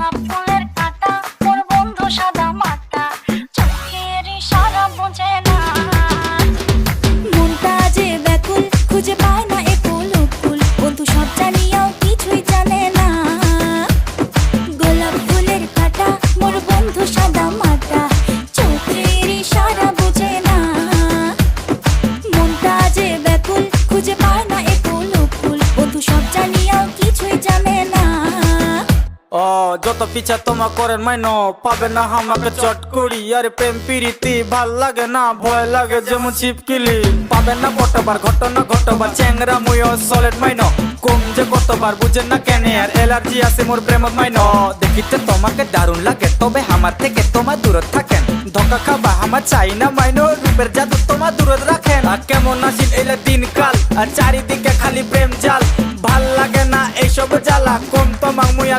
গোলাপ ফুলের কাঁটা মোর বন্ধু সাদা মাটা, চোখের ইশারা বোঝে না। মনটা যে ব্যাকুল, খুঁজে পায় না একুল উকুল, বন্ধু সব জানিয়াও কিছুই জানে না। গোলাপ ফুলের কাঁটা মোর বন্ধু সাদা মাটা, চোখের ইশারা বোঝে না। মনটা যে ব্যাকুল, খুঁজে পায় না একুল উকুল, বন্ধু সব জানিয়াও কিছুই জানে না। ও যত পিছা তোমা করেন মাইনো, পাবে না আমাকে চট করি। আরে প্রেম প্রীতি ভাল লাগে না, ভয় লাগে যেমন ছিপকিলি। পাবে না কতবার ঘটনা ঘটবার, চ্যাংরা মুইও সলিড মাইনো। কম যে কতবার বুঝেন না কেন, আর এলার্জি আছে মোর প্রেমত মাইনো। দেখিতে তোমাকে দারুণ লাগে, তবে আমার থেকে তোমার দূরে থাকেন। ধোকা খাবা আমার চাই না মাইনো, রূপের জাদু তোমার দূরে রাখেন। আর কেমন আসিল এলে দিনকাল, আর চারিদিকে খালি প্রেম জাল। ভাল লাগে না এইসব জ্বালা, কম তোমাক মুই আর